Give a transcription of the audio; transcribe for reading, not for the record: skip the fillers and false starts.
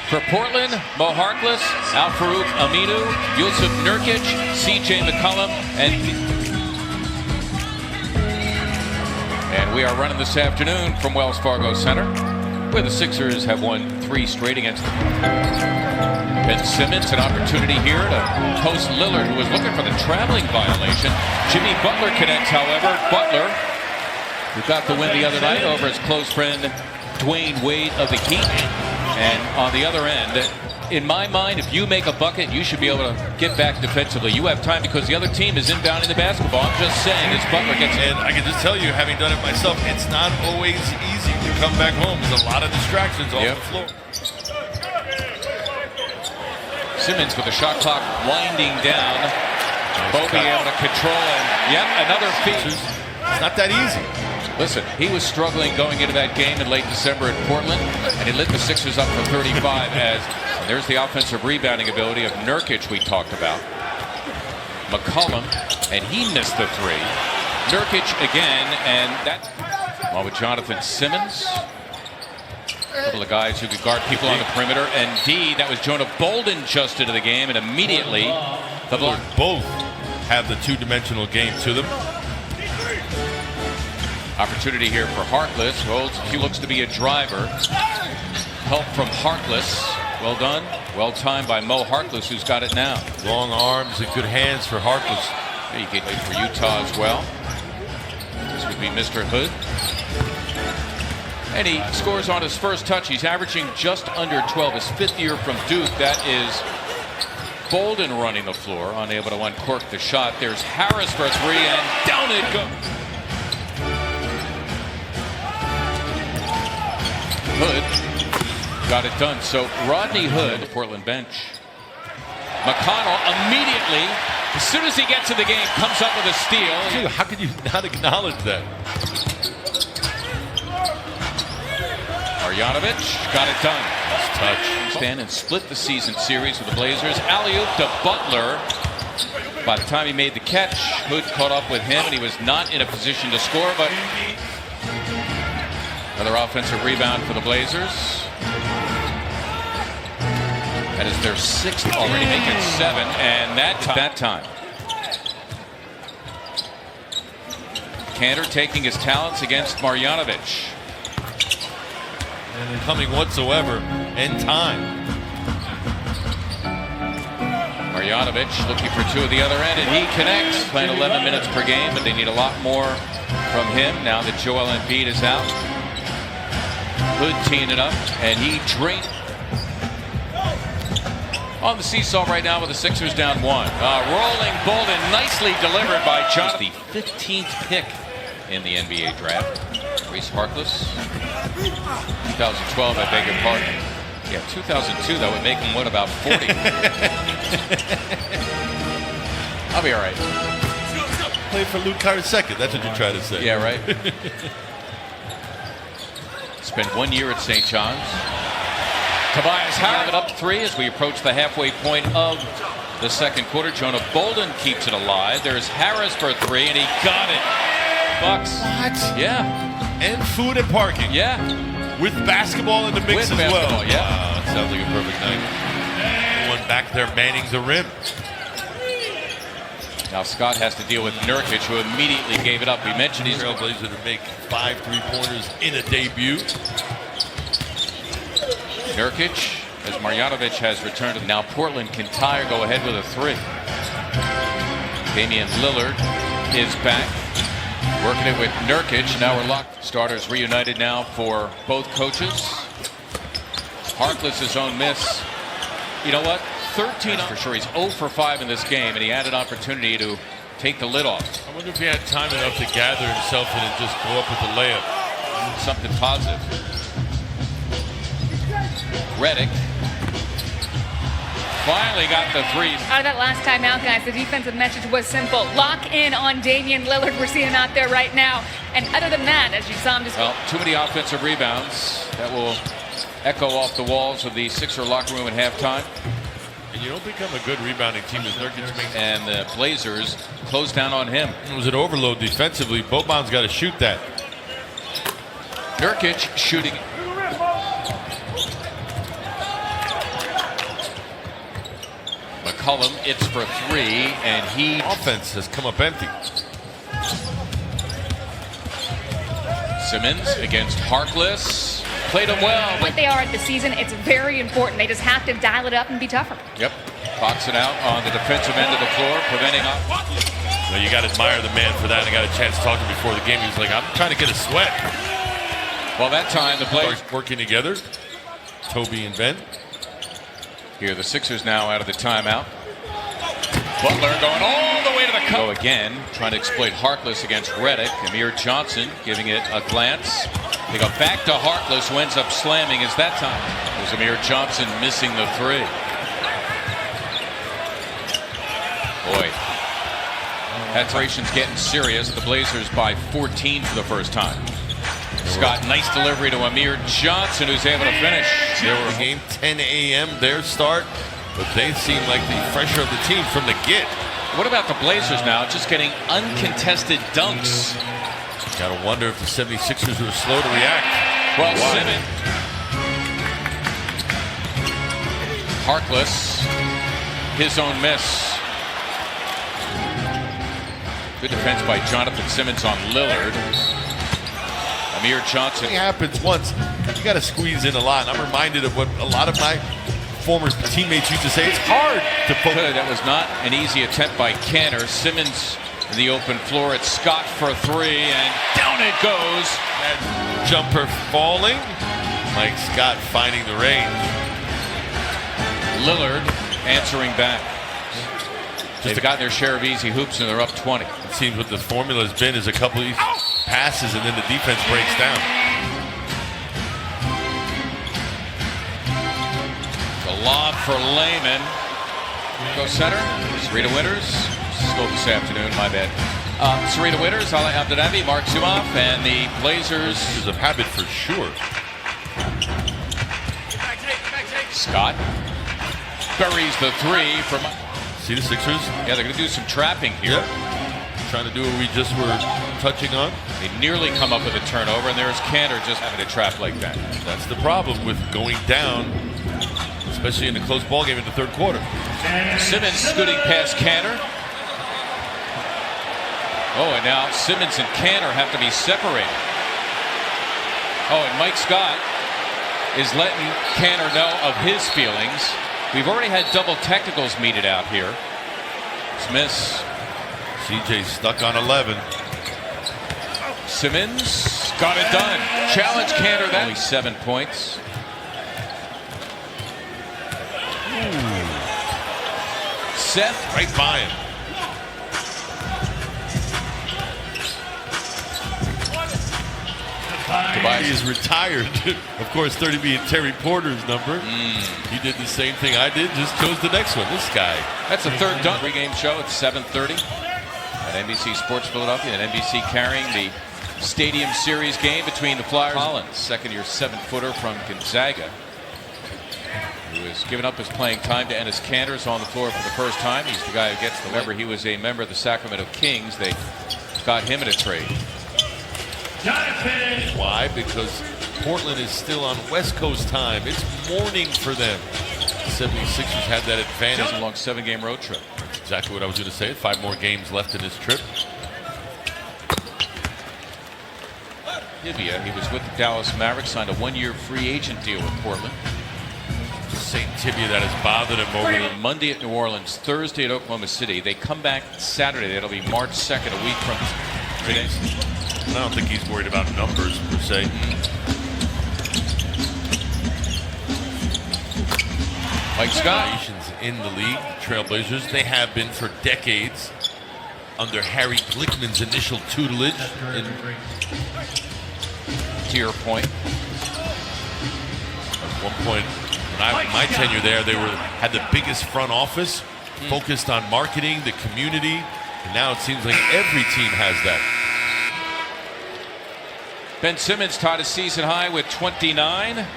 For Portland, Mo Harkless, Al-Farouq Aminu, Yusuf Nurkic, C.J. McCollum, and we are running this afternoon from Wells Fargo Center, where the Sixers have won 3 straight against them. Ben Simmons, an opportunity here to post Lillard, who was looking for the traveling violation. Jimmy Butler connects, however. Butler, who got the win the other night over his close friend Dwayne Wade of the Heat. And on the other end, in my mind, if you make a bucket, you should be able to get back defensively. You have time because the other team is inbounding the basketball. I'm just saying, as Butler gets in. And I can just tell you, having done it myself, it's not always easy to come back home. There's a lot of distractions off the floor. Simmons with the shot clock winding down. Bobby able to control, and another feat. It's not that easy. Listen, he was struggling going into that game in late December at Portland, and he lit the Sixers up for 35 as there's the offensive rebounding ability of Nurkic we talked about. McCollum, and he missed the 3. Nurkic again, and that along with Jonathan Simmons. A couple of guys who could guard people on the perimeter. And that was Jonah Bolden just into the game, and immediately the block. Both have the two-dimensional game to them. Opportunity here for Harkless. He looks to be a driver. Help from Harkless. Well done. Well timed by Mo Harkless, who's got it now. Long arms and good hands for Harkless. He can play for Utah as well. This would be Mr. Hood. And he scores on his first touch. He's averaging just under 12. His 5th year from Duke. That is Bolden running the floor, unable to uncork the shot. There's Harris for a 3, and down it goes. Hood got it done. So Rodney Hood, the Portland bench. McConnell immediately, as soon as he gets in the game, comes up with a steal. How could you not acknowledge that? Marjanovic got it done. Nice touch. Stand and split the season series with the Blazers. Alley-oop to Butler. By the time he made the catch, Hood caught up with him, and he was not in a position to score, but another offensive rebound for the Blazers. That is their 6th already, making 7, and that time. Cantor taking his talents against Marjanovic. And coming whatsoever in time. Marjanovic looking for 2 at the other end, and he connects. Playing 11 minutes per game, but they need a lot more from him now that Joel Embiid is out. Hood teeing it up, and he drained. On the seesaw right now with the Sixers down 1. Rolling Bolden, nicely delivered by John. The 15th pick in the NBA draft. Reese Harkless. 2012, I beg your pardon. Yeah, 2002, that would make him, what, about 40? I'll be all right. Played for Luke Carter's 2nd. That's what you're trying to say. Yeah, right. Spent 1 year at St. John's. Tobias Harris up 3 as we approach the halfway point of the 2nd quarter. Jonah Bolden keeps it alive. There's Harris for 3, and he got it. Bucks. What? Yeah. And food and parking. Yeah. With basketball in the mix as well. Yeah. Wow, it sounds like a perfect night. One back there manning the rim. Now Scott has to deal with Nurkic, who immediately gave it up. We mentioned he's Trailblazer to make 5 3-pointers in a debut. Nurkic, as Marjanovic has returned. Now Portland can tie or go ahead with a 3. Damian Lillard is back, working it with Nurkic. Now we're locked. Starters reunited now for both coaches. Harkless' own miss. You know what? 13 for sure. He's 0 for 5 in this game, and he had an opportunity to take the lid off. I wonder if he had time enough to gather himself and just go up with the layup. Something positive. Redick finally got the 3. Out of that last time out, guys, the defensive message was simple. Lock in on Damian Lillard. We're seeing him out there right now. And other than that, as you saw him just... Well, too many offensive rebounds. That will echo off the walls of the Sixer locker room at halftime. And you don't become a good rebounding team as Nurkic makes. And the Blazers close down on him. It was an overload defensively. Boban's got to shoot that. Nurkic shooting. McCollum. It's for three, and he... Offense has come up empty. Simmons against Harkless. Played him well. What they are at the season, it's very important. They just have to dial it up and be tougher. Yep. Boxing out on the defensive end of the floor, preventing up. Well, you got to admire the man for that. I got a chance to talk to him before the game. He was like, I'm trying to get a sweat. Well, that time the players working together. Toby and Ben. Here, the Sixers now out of the timeout. Butler going all the way to the cup. Again, trying to exploit Harkless against Redick. Amir Johnson giving it a glance. They go back to Harkless, who ends up slamming as that time. It was Amir Johnson missing the three. Boy, that operation's getting serious. The Blazers by 14 for the first time. Scott, nice delivery to Amir Johnson, who's able to finish. They were game 10 a.m. their start, but they seem like the fresher of the team from the get. What about the Blazers now? Just getting uncontested dunks. Gotta wonder if the 76ers were slow to react. Well, Simmons. Harkless, his own miss. Good defense by Jonathan Simmons on Lillard. Amir Johnson. It happens once. You got to squeeze in a lot. I'm reminded of what a lot of my former teammates used to say. It's hard to focus. That was not an easy attempt by Cantor. Simmons in the open floor. It's Scott for three, and down it goes. That jumper falling. Mike Scott finding the range. Lillard answering back. They've gotten their share of easy hoops, and they're up 20. It seems what the formula has been is a couple of passes, and then the defense breaks down. The lob for Layman. Go center. Sarita Winters. Still this afternoon, my bad. Sarita Winters, Ala Abdenabi, Mark Zumoff, and the Blazers. This is a habit for sure. Scott buries the three from... See the Sixers? Yeah, they're going to do some trapping here. Yep. Trying to do what we just were touching on. They nearly come up with a turnover, and there's Cantor just having a trap like that. That's the problem with going down, especially in a close ball game in the third quarter. Simmons scooting past Cantor. Oh, and now Simmons and Cantor have to be separated. Oh, and Mike Scott is letting Cantor know of his feelings. We've already had double technicals meted out here. Smith. CJ stuck on 11. Simmons got it done. Challenge Cantor. That only 7 points. Seth right by him. He is retired. Of course, 30 being Terry Porter's number. He did the same thing I did, just chose the next one. This guy. That's a third dunk. Pre-game show at 7:30 at NBC Sports Philadelphia, and NBC carrying the Stadium Series game between the Flyers. Collins, second-year 7-footer from Gonzaga, who has given up his playing time to Enes Kanter on the floor for the first time. He's the guy who gets the remember. He was a member of the Sacramento Kings. They got him in a trade. Why? Because Portland is still on West Coast time. It's morning for them. The 76ers had that advantage. A long 7-game road trip. That's exactly what I was going to say. 5 more games left in this trip. Tibia, he was with the Dallas Mavericks, signed a 1-year free agent deal with Portland. Same tibia that has bothered him over the Monday at New Orleans, Thursday at Oklahoma City. They come back Saturday. That'll be March 2nd, a week from today. I don't think he's worried about numbers per se. Mike Scott in the league, Trailblazers. They have been for decades under Harry Glickman's initial tutelage. To your point, at one point, when my tenure there, they had the biggest front office, focused on marketing, the community, and now it seems like every team has that. Ben Simmons tied a season high with 29.